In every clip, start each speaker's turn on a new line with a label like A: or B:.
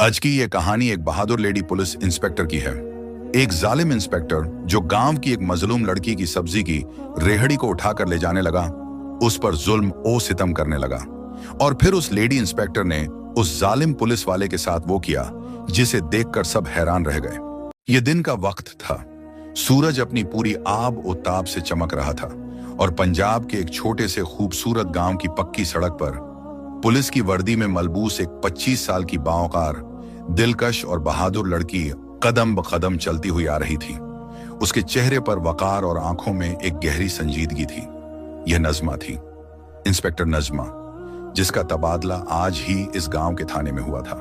A: आज की ये कहानी एक बहादुर लेडी पुलिस इंस्पेक्टर की है। एक जालिम इंस्पेक्टर जो गांव की एक मजलूम लड़की की सब्जी की रेहड़ी को उठाकर ले जाने लगा, उस पर जुल्म ओ सितम करने लगा। और फिर उस लेडी इंस्पेक्टर ने उस जालिम पुलिस वाले के साथ वो किया जिसे देखकर सब हैरान रह गए। ये दिन का वक्त था। सूरज अपनी पूरी आब और ताब से चमक रहा था और पंजाब के एक छोटे से खूबसूरत गांव की पक्की सड़क पर पुलिस की वर्दी में मलबूस एक 25 साल की बावकार, दिलकश और बहादुर लड़की कदम ब कदम चलती हुई आ रही थी। उसके चेहरे पर वकार और आंखों में एक गहरी संजीदगी थी। यह नज़मा थी, इंस्पेक्टर नज़मा, जिसका तबादला आज ही इस गांव के थाने में हुआ था।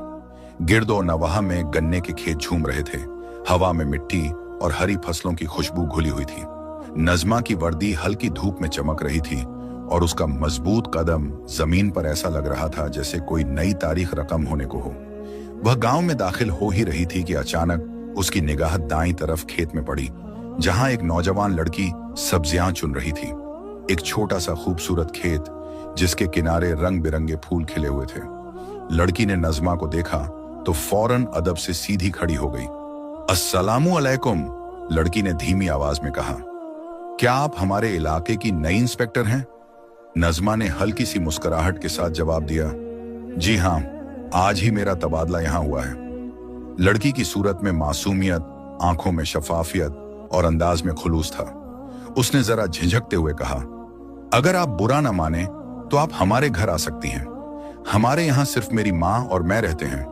A: गिरदो नवाह में गन्ने के खेत झूम रहे थे। हवा में मिट्टी और हरी फसलों की खुशबू घुली हुई थी। नज़मा की वर्दी हल्की धूप में चमक रही थी और उसका मजबूत कदम जमीन पर ऐसा लग रहा था जैसे कोई नई तारीख रकम होने को हो। वह गांव में दाखिल हो ही रही थी कि अचानक उसकी निगाह दाईं तरफ खेत में पड़ी, जहां एक नौजवान लड़की सब्जियां चुन रही थी। एक छोटा सा खूबसूरत खेत जिसके किनारे रंग बिरंगे फूल खिले हुए थे। लड़की ने नज़मा को देखा तो फौरन अदब से सीधी खड़ी हो गई। अस्सलामु अलैकुम, लड़की ने धीमी आवाज में कहा। क्या आप हमारे इलाके की नई इंस्पेक्टर हैं? नज़मा ने हल्की सी मुस्कुराहट के साथ जवाब दिया, जी हां, आज ही मेरा तबादला यहां हुआ है। लड़की की सूरत में मासूमियत, आंखों में शफाफियत और अंदाज में खुलूस था। उसने जरा झिझकते हुए कहा, अगर आप बुरा ना माने तो आप हमारे घर आ सकती हैं। हमारे यहां सिर्फ मेरी माँ और मैं रहते हैं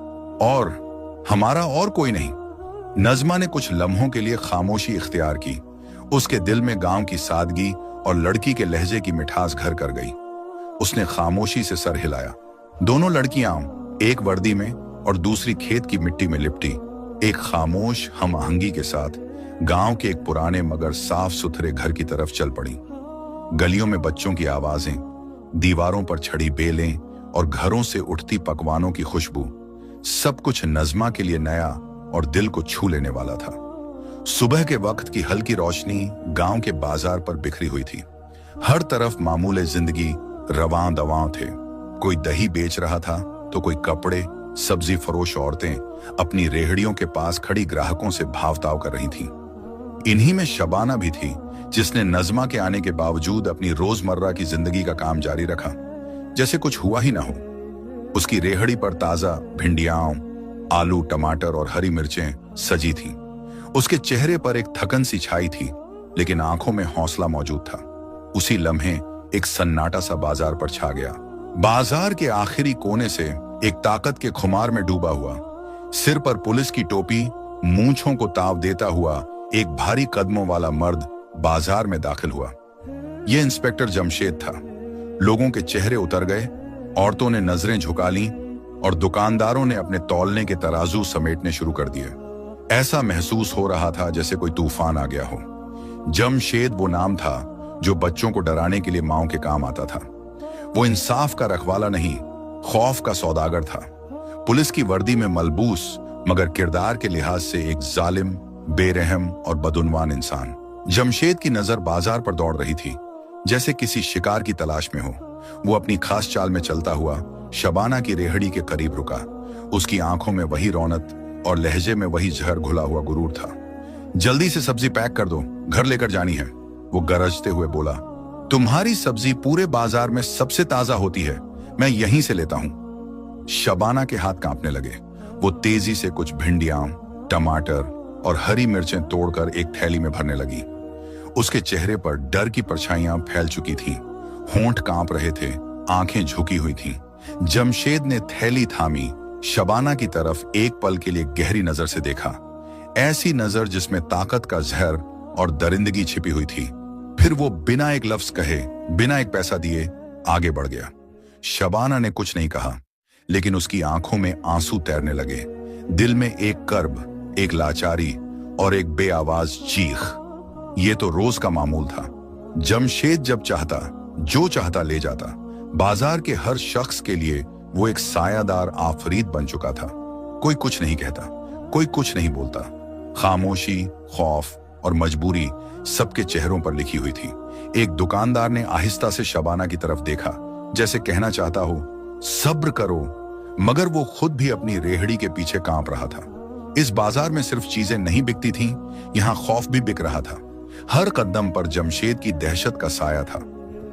A: और हमारा और कोई नहीं। नज़मा ने कुछ लम्हों के लिए खामोशी इख्तियार की। उसके दिल में गांव की सादगी और लड़की के लहजे की मिठास घर कर गई। उसने खामोशी से सर हिलाया। दोनों लड़कियां, एक वर्दी में और दूसरी खेत की मिट्टी में लिपटी, एक खामोश हम आहंगी के साथ गांव के एक पुराने मगर साफ सुथरे घर की तरफ चल पड़ी। गलियों में बच्चों की आवाजें, दीवारों पर छड़ी बेलें और घरों से उठती पकवानों की खुशबू, सब कुछ नज़मा के लिए नया और दिल को छू लेने वाला था। सुबह के वक्त की हल्की रोशनी गांव के बाजार पर बिखरी हुई थी। हर तरफ मामूले जिंदगी रवां दवां थे। कोई दही बेच रहा था तो कोई कपड़े, सब्जी फरोश औरतें अपनी रेहड़ियों के पास खड़ी ग्राहकों से भावताव कर रही थीं। इन्हीं में शबाना भी थी, जिसने नज़मा के आने के बावजूद अपनी रोजमर्रा की जिंदगी का काम जारी रखा जैसे कुछ हुआ ही ना हो। उसकी रेहड़ी पर ताजा भिंडियां, आलू, टमाटर और हरी मिर्चें सजी थीं। उसके चेहरे पर एक थकन सी छाई थी, लेकिन आंखों में हौसला मौजूद था। उसी लम्हे एक सन्नाटा सा बाजार पर छा गया। बाजार के आखिरी कोने से एक ताकत के खुमार में डूबा हुआ, सिर पर पुलिस की टोपी, मूंछों को ताव देता हुआ एक भारी कदमों वाला मर्द बाजार में दाखिल हुआ। यह इंस्पेक्टर जमशेद था। लोगों के चेहरे उतर गए, औरतों ने नजरें झुका लीं और दुकानदारों ने अपने तौलने के तराजू समेटने शुरू कर दिए। ऐसा महसूस हो रहा था जैसे कोई तूफान आ गया हो। जमशेद वो नाम था जो बच्चों को डराने के लिए माओ के काम आता था। वो इंसाफ का रखवाला नहीं, खौफ का सौदागर था। पुलिस की वर्दी में मलबूस मगर किरदार के लिहाज से एक जालिम, बेरहम और बदउनवान इंसान। जमशेद की नजर बाजार पर दौड़ रही थी, जैसे किसी शिकार की तलाश में हो। वो अपनी खास चाल में चलता हुआ शबाना की रेहड़ी के करीब रुका। उसकी आंखों में वही रौनक और लहजे में वही जहर घुला हुआ गुरूर था। जल्दी से सब्जी पैक कर दो, घर लेकर जानी है, वो गरजते हुए बोला। तुम्हारी सब्जी पूरे बाजार में सबसे ताजा होती है, मैं यहीं से लेता हूं। शबाना के हाथ कांपने लगे। वो तेजी से कुछ भिंडियां, टमाटर और हरी मिर्चें तोड़कर एक थैली में भरने लगी। उसके चेहरे पर डर की परछाइयां फैल चुकी थीं, होंठ कांप रहे थे, आंखें झुकी हुई थीं। जमशेद ने थैली थामी, शबाना की तरफ एक पल के लिए गहरी नजर से देखा, ऐसी नजर जिसमें ताकत का जहर और दरिंदगी छिपी हुई थी। फिर वो बिना एक लफ्ज कहे, बिना एक पैसा दिए आगे बढ़ गया। शबाना ने कुछ नहीं कहा, लेकिन उसकी आंखों में आंसू तैरने लगे। दिल में एक कर्ब, एक लाचारी और एक बेआवाज चीख। ये तो रोज का मामूल था। जमशेद जब चाहता, जो चाहता ले जाता। बाजार के हर शख्स के लिए वो एक सायादार आफरीद बन चुका था। कोई कुछ नहीं कहता, कोई कुछ नहीं बोलता। खामोशी, खौफ और मजबूरी सबके चेहरों पर लिखी हुई थी। एक दुकानदार ने आहिस्ता से शबाना की तरफ देखा, जैसे कहना चाहता हो, सब्र करो, मगर वो खुद भी अपनी रेहड़ी के पीछे कांप रहा था। इस बाजार में सिर्फ चीजें नहीं बिकती थीं, यहाँ खौफ भी बिक रहा था। हर कदम पर जमशेद की दहशत का साया था,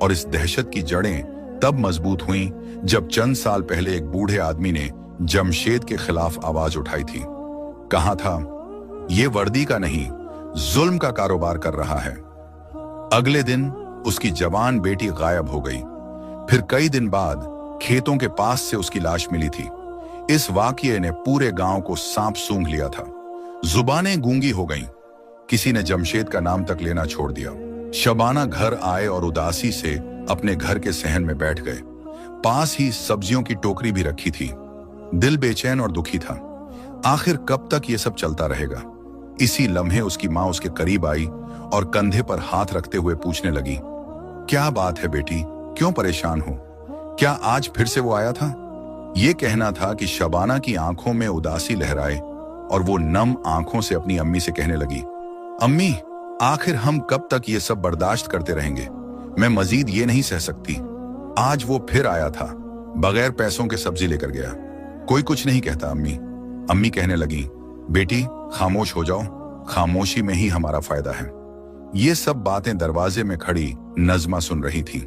A: और इस दहशत की जड़ें तब मजबूत हुईं जब चंद साल पहले एक बूढ़े आदमी ने जमशेद के खिलाफ आवाज उठाई थी। कहा था, ये वर्दी का नहीं, जुल्म का कारोबार कर रहा है। अगले दिन उसकी जवान बेटी गायब हो गई। फिर कई दिन बाद खेतों के पास से उसकी लाश मिली थी। इस वाकये ने पूरे गांव को सांप सूंघ लिया था। जुबानें गूंगी हो गईं। किसी ने जमशेद का नाम तक लेना छोड़ दिया। शबाना घर आए और उदासी से अपने घर के सहन में बैठ गए। पास ही सब्जियों की टोकरी भी रखी थी। दिल बेचैन और दुखी था। आखिर कब तक ये सब चलता रहेगा? इसी लम्हे उसकी माँ उसके करीब आई और कंधे पर हाथ रखते हुए पूछने लगी, क्या बात है बेटी, क्यों परेशान हो? क्या आज फिर से वो आया था? ये कहना था कि शबाना की आंखों में उदासी लहराए और वो नम आंखों से अपनी अम्मी से कहने लगी, अम्मी, आखिर हम कब तक ये सब बर्दाश्त करते रहेंगे? मैं मजीद ये नहीं सह सकती। आज वो फिर आया था, बगैर पैसों के सब्जी लेकर गया। कोई कुछ नहीं कहता अम्मी। अम्मी कहने लगी, बेटी खामोश हो जाओ, खामोशी में ही हमारा फायदा है। ये सब बातें दरवाजे में खड़ी नजमा सुन रही थी।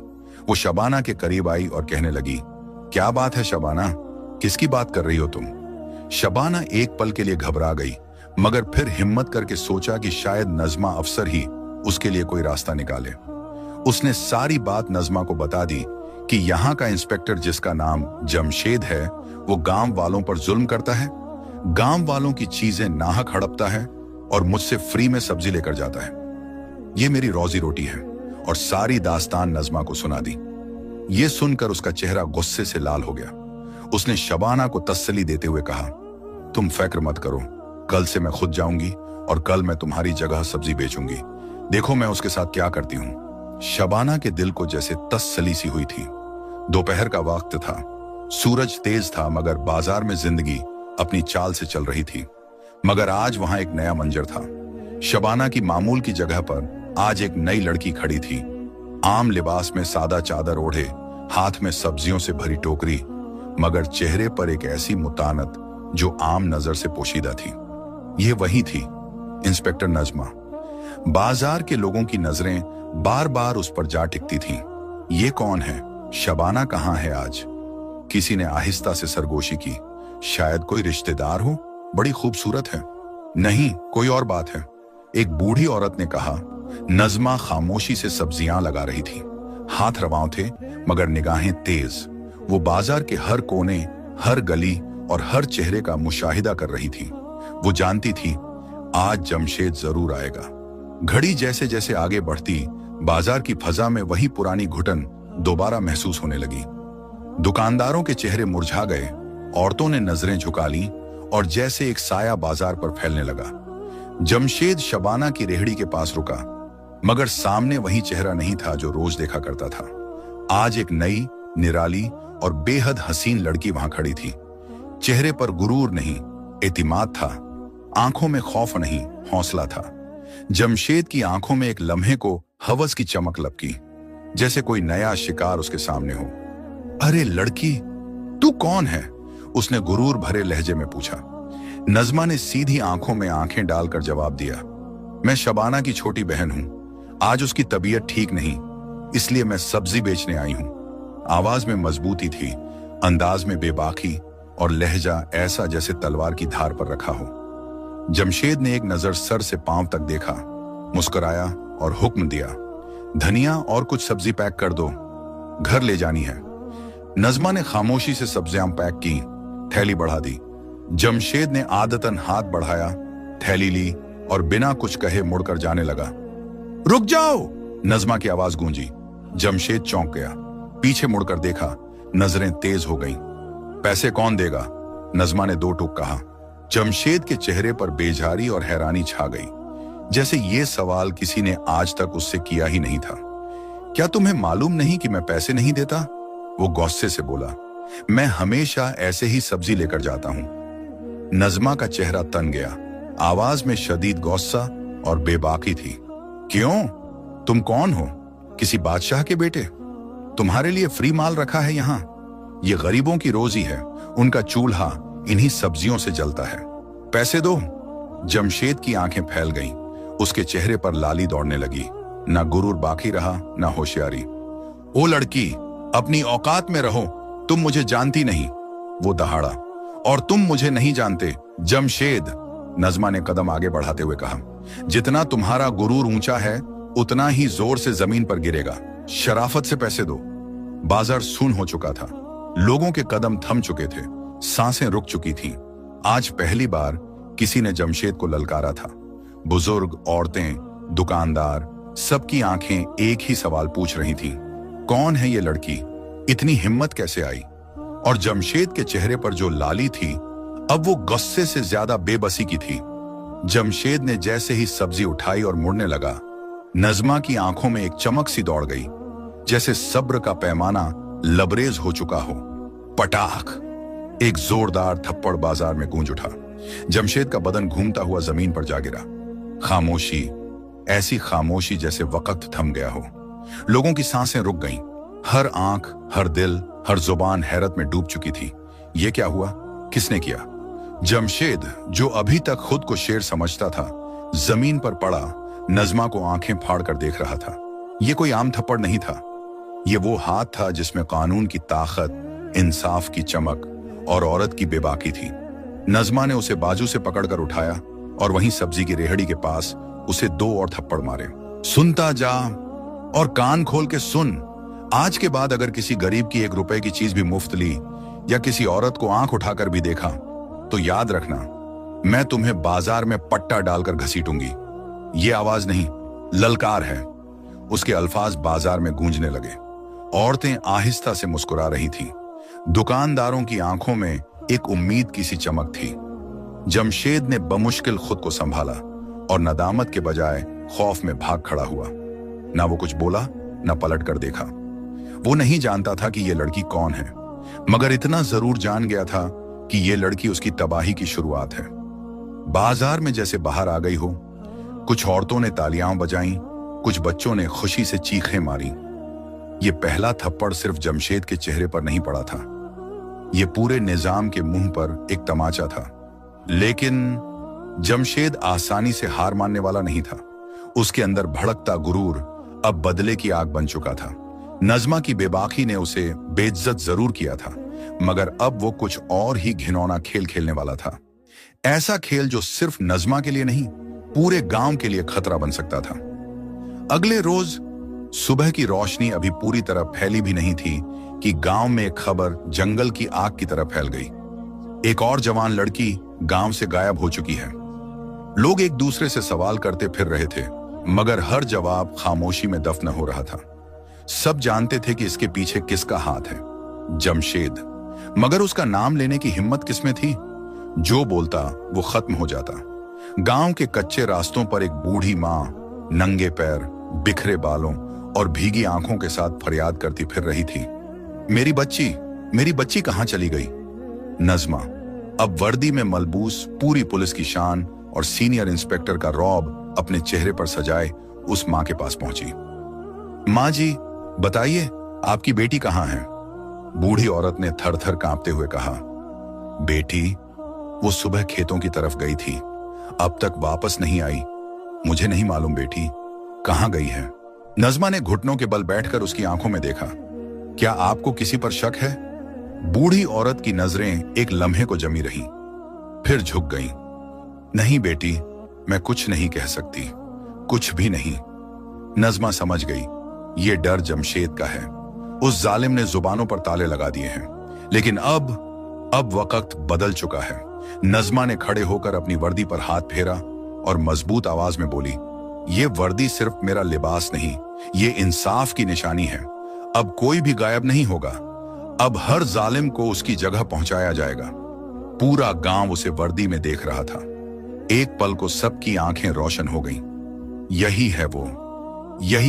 A: वो शबाना के करीब आई और कहने लगी, क्या बात है शबाना, किसकी बात कर रही हो तुम? शबाना एक पल के लिए घबरा गई, मगर फिर हिम्मत करके सोचा कि शायद नजमा अफसर ही उसके लिए कोई रास्ता निकाले। उसने सारी बात नजमा को बता दी कि यहाँ का इंस्पेक्टर, जिसका नाम जमशेद है, वो गांव वालों पर जुल्म करता है, गांव वालों की चीजें नाहक हड़पता है और मुझसे फ्री में सब्जी लेकर जाता है। ये मेरी रोजी रोटी है। और सारी दास्तान नजमा को सुना दी। ये सुनकर उसका चेहरा गुस्से से लाल हो गया। उसने शबाना को तसल्ली देते हुए कहा, तुम फिक्र मत करो, कल से मैं खुद जाऊंगी और कल मैं तुम्हारी जगह सब्जी बेचूंगी। देखो मैं उसके साथ क्या करती हूँ। शबाना के दिल को जैसे तसल्ली सी हुई थी। दोपहर का वक्त था, सूरज तेज था, मगर बाजार में जिंदगी अपनी चाल से चल रही थी। मगर आज वहां एक नया मंजर था। शबाना की मामूल की जगह पर आज एक नई लड़की खड़ी थी। आम लिबास में, सादा चादर ओढ़े, हाथ में सब्जियों से भरी टोकरी, मगर चेहरे पर एक ऐसी मुतानत जो आम नजर से पोशीदा थी। ये वही थी, इंस्पेक्टर नजमा। बाजार के लोगों की नजरें बार बार उस पर जा टिकती थीं। ये कौन है? शबाना कहाँ है आज? किसी ने आहिस्ता से सरगोशी की, शायद कोई रिश्तेदार हो, बड़ी खूबसूरत है। नहीं, कोई और बात है, एक बूढ़ी औरत ने कहा। नजमा खामोशी से सब्जियां लगा रही थी। हाथ रवां थे, मगर निगाहें तेज। वो बाजार के हर कोने, हर गली और हर चेहरे का मुशाहिदा कर रही थी। वो जानती थी आज जमशेद जरूर आएगा। घड़ी जैसे जैसे आगे बढ़ती, बाजार की फजा में वही पुरानी घुटन दोबारा महसूस होने लगी। दुकानदारों के चेहरे मुरझा गए, औरतों ने नजरें झुका ली और जैसे एक साया बाजार पर फैलने लगा। जमशेद शबाना की रेहड़ी के पास रुका, मगर सामने वही चेहरा नहीं था जो रोज देखा करता था। आज एक नई, निराली और बेहद हसीन लड़की वहां खड़ी थी। चेहरे पर गुरूर नहीं, एतिमाद था। आंखों में खौफ नहीं, हौसला था। जमशेद की आंखों में एक लम्हे को हवस की चमक लपकी, जैसे कोई नया शिकार उसके सामने हो। अरे लड़की, तू कौन है? उसने गुरूर भरे लहजे में पूछा। नजमा ने सीधी आंखों में आंखें डालकर जवाब दिया, मैं शबाना की छोटी बहन हूं। आज उसकी तबीयत ठीक नहीं, इसलिए मैं सब्जी बेचने आई हूं। आवाज में मजबूती थी, अंदाज में बेबाकी और लहजा ऐसा जैसे तलवार की धार पर रखा हो। जमशेद ने एक नजर सर से पांव तक देखा, मुस्कुराया और हुक्म दिया, धनिया और कुछ सब्जी पैक कर दो, घर ले जानी है। नजमा ने खामोशी से सब्जियां पैक की, थैली बढ़ा दी। जमशेद ने आदतन हाथ बढ़ाया, थैली ली और बिना कुछ कहे मुड़कर जाने लगा। रुक जाओ! नजमा की आवाज गूंजी। जमशेद चौंक गया, पीछे मुड़कर देखा, नजरें तेज हो गईं। पैसे कौन देगा? नजमा ने दो टूक कहा। जमशेद के चेहरे पर बेजारी और हैरानी छा गई, जैसे ये सवाल किसी ने आज तक उससे किया ही नहीं था। क्या तुम्हें मालूम नहीं कि मैं पैसे नहीं देता? वो गुस्से से बोला। मैं हमेशा ऐसे ही सब्जी लेकर जाता हूं। नजमा का चेहरा तन गया, आवाज में शदीद गुस्सा और बेबाकी थी। क्यों? तुम कौन हो? किसी बादशाह के बेटे? तुम्हारे लिए फ्री माल रखा है यहाँ? ये गरीबों की रोजी है उनका चूल्हा इन्हीं सब्जियों से जलता है। पैसे दो। जमशेद की आंखें फैल गईं। उसके चेहरे पर लाली दौड़ने लगी। ना गुरूर बाकी रहा, ना होशियारी। ओ लड़की, अपनी औकात में रहो, तुम मुझे जानती नहीं, वो दहाड़ा। और तुम मुझे नहीं जानते। जमशेद, नजमा ने कदम आगे बढ़ाते हुए कहा, जितना तुम्हारा गुरूर ऊंचा है उतना ही जोर से जमीन पर गिरेगा। शराफत से पैसे दो। बाजार सुन हो चुका था। लोगों के कदम थम चुके थे, सांसें रुक चुकी थीं। आज पहली बार किसी ने जमशेद को ललकारा था। बुजुर्ग, औरतें, दुकानदार, सबकी आंखें एक ही सवाल पूछ रही थीं, कौन है ये लड़की? इतनी हिम्मत कैसे आई? और जमशेद के चेहरे पर जो लाली थी, अब वो गुस्से से ज्यादा बेबसी की थी। जमशेद ने जैसे ही सब्जी उठाई और मुड़ने लगा, नजमा की आंखों में एक चमक सी दौड़ गई, जैसे सब्र का पैमाना लबरेज हो चुका हो। पटाख! एक जोरदार थप्पड़ बाजार में गूंज उठा। जमशेद का बदन घूमता हुआ जमीन पर जा गिरा। खामोशी, ऐसी खामोशी जैसे वक्त थम गया हो। लोगों की सांसें रुक गईं। हर आंख, हर दिल, हर जुबान हैरत में डूब चुकी थी। ये क्या हुआ? किसने किया? जमशेद, जो अभी तक खुद को शेर समझता था, जमीन पर पड़ा नजमा को आंखें फाड़ कर देख रहा था। ये कोई आम थप्पड़ नहीं था। ये वो हाथ था जिसमें कानून की ताकत, इंसाफ की चमक और औरत की बेबाकी थी। नजमा ने उसे बाजू से पकड़कर उठाया और वहीं सब्जी की रेहड़ी के पास उसे 2 और थप्पड़ मारे। सुनता जा और कान खोल के सुन। आज के बाद अगर किसी गरीब की 1 रुपए की चीज भी मुफ्त ली या किसी औरत को आंख उठाकर भी देखा, तो याद रखना, मैं तुम्हें बाजार में पट्टा डालकर घसीटूंगी। ये आवाज नहीं, ललकार है। उसके अल्फाज बाजार में गूंजने लगे। औरतें आहिस्ता से मुस्कुरा रही थीं। दुकानदारों की आंखों में एक उम्मीद की सी चमक थी। जमशेद ने बमुश्किल खुद को संभाला और नदामत के बजाय खौफ में भाग खड़ा हुआ। ना वो कुछ बोला, ना पलट कर देखा। वो नहीं जानता था कि ये लड़की कौन है, मगर इतना जरूर जान गया था कि ये लड़की उसकी तबाही की शुरुआत है। बाजार में जैसे बाहर आ गई हो। कुछ औरतों ने तालियां बजाईं, कुछ बच्चों ने खुशी से चीखें मारी। ये पहला थप्पड़ सिर्फ जमशेद के चेहरे पर नहीं पड़ा था, ये पूरे निजाम के मुंह पर एक तमाचा था। लेकिन जमशेद आसानी से हार मानने वाला नहीं था। उसके अंदर भड़कता गुरूर अब बदले की आग बन चुका था। नजमा की बेबाकी ने उसे बेइज्जत जरूर किया था, मगर अब वो कुछ और ही घिनौना खेल खेलने वाला था। ऐसा खेल जो सिर्फ नजमा के लिए नहीं, पूरे गांव के लिए खतरा बन सकता था। अगले रोज सुबह की रोशनी अभी पूरी तरह फैली भी नहीं थी कि गांव में एक खबर जंगल की आग की तरह फैल गई। एक और जवान लड़की गांव से गायब हो चुकी है। लोग एक दूसरे से सवाल करते फिर रहे थे, मगर हर जवाब खामोशी में दफन हो रहा था। सब जानते थे कि इसके पीछे किसका हाथ है, जमशेद। मगर उसका नाम लेने की हिम्मत किसमें थी? जो बोलता वो खत्म हो जाता। गांव के कच्चे रास्तों पर एक बूढ़ी मां नंगे पैर, बिखरे बालों और भीगी आंखों के साथ फरियाद करती फिर रही थी, मेरी बच्ची कहां चली गई? नजमा, अब वर्दी में मलबूस, पूरी पुलिस की शान और सीनियर इंस्पेक्टर का रौब अपने चेहरे पर सजाए उस मां के पास पहुंची। मां जी, बताइए, आपकी बेटी कहां है? बूढ़ी औरत ने थर थर कांपते हुए कहा, बेटी, वो सुबह खेतों की तरफ गई थी, अब तक वापस नहीं आई। मुझे नहीं मालूम बेटी कहां गई है। नजमा ने घुटनों के बल बैठकर उसकी आंखों में देखा। क्या आपको किसी पर शक है? बूढ़ी औरत की नजरें एक लम्हे को जमी रहीं, फिर झुक गईं। नहीं बेटी, मैं कुछ नहीं कह सकती, कुछ भी नहीं। नजमा समझ गई, ये डर जमशेद का है। उस जालिम ने जुबानों पर ताले लगा दिए हैं। लेकिन अब वक्त बदल चुका है। नजमा ने खड़े होकर अपनी वर्दी पर हाथ फेरा और मजबूत आवाज में बोली, ये वर्दी सिर्फ मेरा लिबास नहीं, ये इंसाफ की निशानी है। अब कोई भी गायब नहीं होगा। अब हर जालिम को उसकी जगह पहुंचाया जाएगा। पूरा गांव उसे वर्दी में देख रहा था। एक पल को सबकी आंखें रोशन हो गईं। यही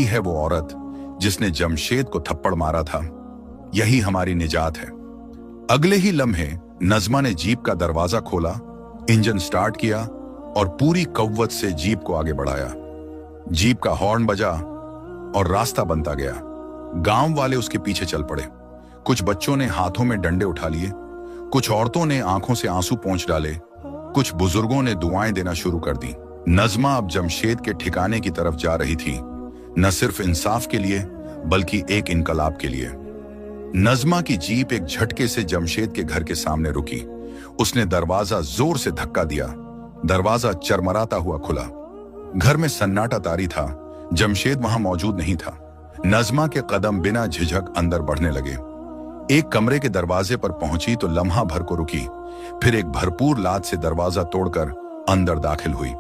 A: है वो औरत जिसने जमशेद को थप्पड़ मारा था। यही हमारी निजात है। अगले ही लम्हे नजमा ने जीप का दरवाजा खोला, इंजन स्टार्ट किया और पूरी कव्वत से जीप को आगे बढ़ाया। जीप का हॉर्न बजा और रास्ता बनता गया। गांव वाले उसके पीछे चल पड़े। कुछ बच्चों ने हाथों में डंडे उठा लिए, कुछ औरतों ने आंखों से आंसू पोंछ डाले, कुछ बुजुर्गों ने दुआएं देना शुरू कर दी। नज़मा अब जमशेद के ठिकाने की तरफ जा रही थी, न सिर्फ इंसाफ के लिए बल्कि एक इनकलाब के लिए। नज़मा की जीप एक झटके से जमशेद के घर के सामने रुकी। उसने दरवाजा जोर से धक्का दिया। दरवाजा चरमराता हुआ खुला। घर में सन्नाटा तारी था। जमशेद वहां मौजूद नहीं था। नज़मा के कदम बिना झिझक अंदर बढ़ने लगे। एक कमरे के दरवाजे पर पहुंची तो लम्हा भर को रुकी, फिर एक भरपूर लात से दरवाजा तोड़कर अंदर दाखिल हुई।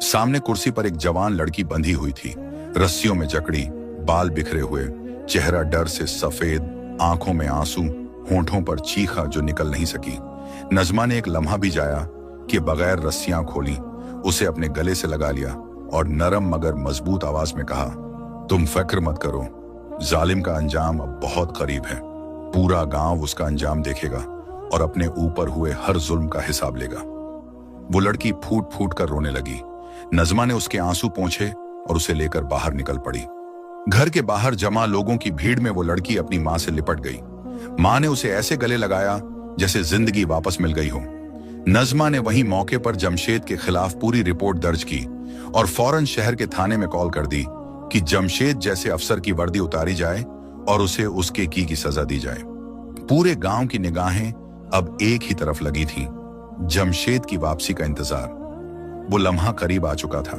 A: सामने कुर्सी पर एक जवान लड़की बंधी हुई थी, रस्सियों में जकड़ी, बाल बिखरे हुए, चेहरा डर से सफेद, आंखों में आंसू, होंठों पर चीखा जो निकल नहीं सकी। नज़मा ने एक लम्हा भी जाया कि बगैर रस्सियां खोली उसे अपने गले से लगा लिया और नरम मगर मजबूत आवाज में कहा, तुम फिक्र मत करो, जालिम का अंजाम अब बहुत करीब है। पूरा गांव उसका अंजाम देखेगा और अपने ऊपर हुए हर जुल्म का हिसाब लेगा। वो लड़की फूट फूट कर रोने लगी। नज़मा ने उसके आंसू पोंछे और उसे लेकर बाहर निकल पड़ी। घर के बाहर जमा लोगों की भीड़ में वो लड़की अपनी मां से लिपट गई। मां ने उसे ऐसे गले लगाया जैसे जिंदगी वापस मिल गई हो। नज़मा ने वहीं मौके पर जमशेद के खिलाफ पूरी रिपोर्ट दर्ज की और फौरन शहर के थाने में कॉल कर दी कि जमशेद जैसे अफसर की वर्दी उतारी जाए और उसे उसके की सजा दी जाए। पूरे गांव की निगाहें अब एक ही तरफ लगी थीं, जमशेद की वापसी का इंतजार। वो लम्हा करीब आ चुका था।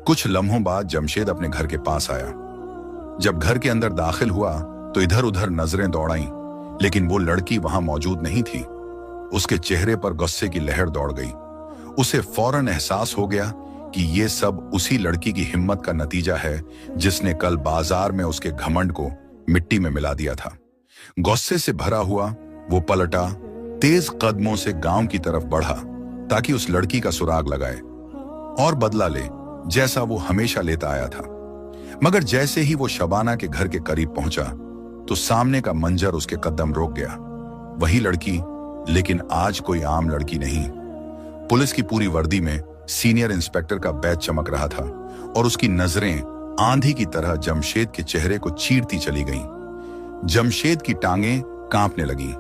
A: कुछ लम्हों बाद जमशेद अपने घर के पास आया। जब घर के अंदर दाखिल हुआ तो इधर उधर नजरें दौड़ाईं, लेकिन वो लड़की वहां मौजूद नहीं थी। उसके चेहरे पर गुस्से की लहर दौड़ गई। उसे फौरन एहसास हो गया कि ये सब उसी लड़की की हिम्मत का नतीजा है जिसने कल बाजार में उसके घमंड को मिट्टी में मिला दिया था। गुस्से से भरा हुआ वो पलटा, तेज कदमों से गांव की तरफ बढ़ा ताकि उस लड़की का सुराग लगाए और बदला ले, जैसा वो हमेशा लेता आया था। मगर जैसे ही वो शबाना के घर के करीब पहुंचा तो सामने का मंजर उसके कदम रोक गया। वही लड़की, लेकिन आज कोई आम लड़की नहीं। पुलिस की पूरी वर्दी में सीनियर इंस्पेक्टर का बैज चमक रहा था और उसकी नजरें आंधी की तरह जमशेद के चेहरे को चीरती चली गईं। जमशेद की टांगें कांपने लगीं।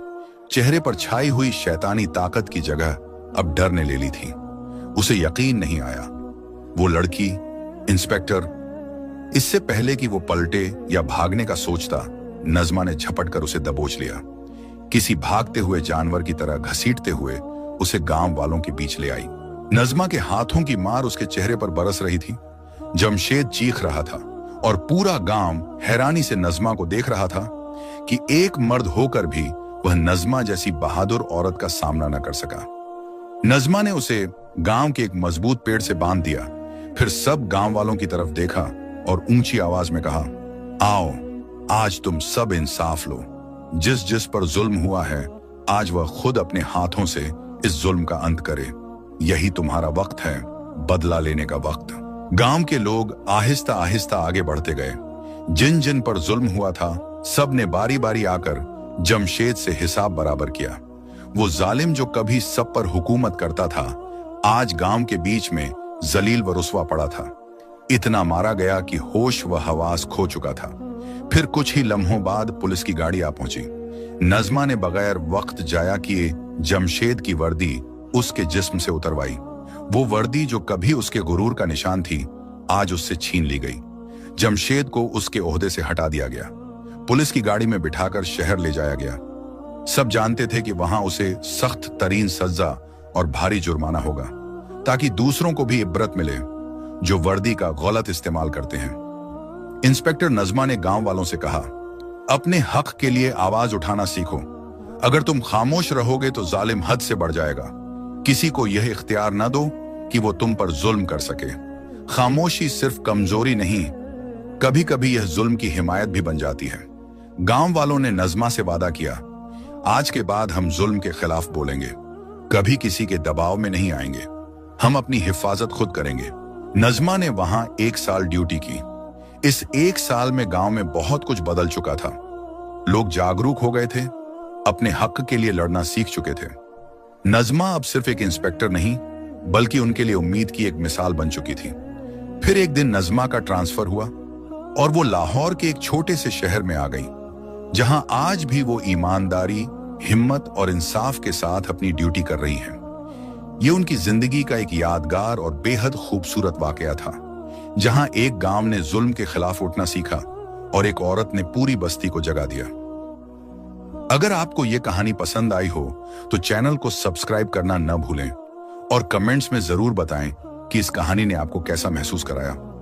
A: चेहरे पर छाई हुई शैतानी ताकत की जगह अब डर ने ले ली थी। उसे यकीन नहीं आया, वो लड़की, इंस्पेक्टर। इससे पहले कि वो पलटे या भागने का सोचता, नज़मा ने झपट कर उसे दबोच लिया। किसी भागते हुए जानवर की तरह घसीटते हुए उसे गांव वालों के बीच ले आई। नज़मा के हाथों की मार उसके चेहरे पर बरस रही थी। जमशेद चीख रहा था और पूरा गांव हैरानी से नज़मा को देख रहा था कि एक मर्द होकर भी वह नज़मा जैसी बहादुर औरत का सामना न कर सका। नज़मा ने उसे गांव के एक मजबूत पेड़ से बांध दिया, फिर सब गांव वालों की तरफ देखा और ऊंची आवाज में कहा, आओ, आज तुम सब इंसाफ लो। जिस जिस पर जुल्म हुआ है, आज वह खुद अपने हाथों से इस जुल्म का अंत करे। यही तुम्हारा वक्त है, बदला लेने का वक्त। गांव के लोग आहिस्ता आहिस्ता आगे बढ़ते गए। जिन जिन पर जुल्म हुआ था, सब ने बारी बारी आकर जमशेद से हिसाब बराबर किया। वो जालिम जो कभी सब पर हुकूमत करता था, आज गांव के बीच में जलील व रुस्वा पड़ा था। इतना मारा गया कि होश व हवास खो चुका था। फिर कुछ ही लम्हों बाद पुलिस की गाड़ी आ पहुंची। नज़मा ने बगैर वक्त जाया किए जमशेद की वर्दी उसके जिस्म से उतरवाई। वो वर्दी जो कभी उसके गुरूर का निशान थी, आज उससे छीन ली गई। जमशेद को उसके ओहदे से हटा दिया गया। पुलिस की गाड़ी में बिठाकर शहर ले जाया गया। सब जानते थे कि वहां उसे सख्त तरीन सजा और भारी जुर्माना होगा, ताकि दूसरों को भी इबरत मिले जो वर्दी का गलत इस्तेमाल करते हैं। इंस्पेक्टर नज़मा ने गांव वालों से कहा, अपने हक के लिए आवाज उठाना सीखो। अगर तुम खामोश रहोगे तो जालिम हद से बढ़ जाएगा। किसी को यह इख्तियार न दो कि वो तुम पर जुल्म कर सके। खामोशी सिर्फ कमजोरी नहीं, कभी कभी यह जुल्म की हिमायत भी बन जाती है। गांव वालों ने नज़मा से वादा किया, आज के बाद हम जुल्म के खिलाफ बोलेंगे, कभी किसी के दबाव में नहीं आएंगे, हम अपनी हिफाजत खुद करेंगे। नज़मा ने वहां 1 साल ड्यूटी की। इस 1 साल में गांव में बहुत कुछ बदल चुका था। लोग जागरूक हो गए थे, अपने हक के लिए लड़ना सीख चुके थे। नज़मा अब सिर्फ एक इंस्पेक्टर नहीं, बल्कि उनके लिए उम्मीद की एक मिसाल बन चुकी थी। फिर एक दिन नज़मा का ट्रांसफर हुआ और वो लाहौर के एक छोटे से शहर में आ गई, जहां आज भी वो ईमानदारी, हिम्मत और इंसाफ के साथ अपनी ड्यूटी कर रही हैं। ये उनकी जिंदगी का एक यादगार और बेहद खूबसूरत वाकया था, जहां एक गांव ने जुल्म के खिलाफ उठना सीखा और एक औरत ने पूरी बस्ती को जगा दिया। अगर आपको ये कहानी पसंद आई हो तो चैनल को सब्सक्राइब करना न भूलें और कमेंट्स में जरूर बताएं कि इस कहानी ने आपको कैसा महसूस कराया।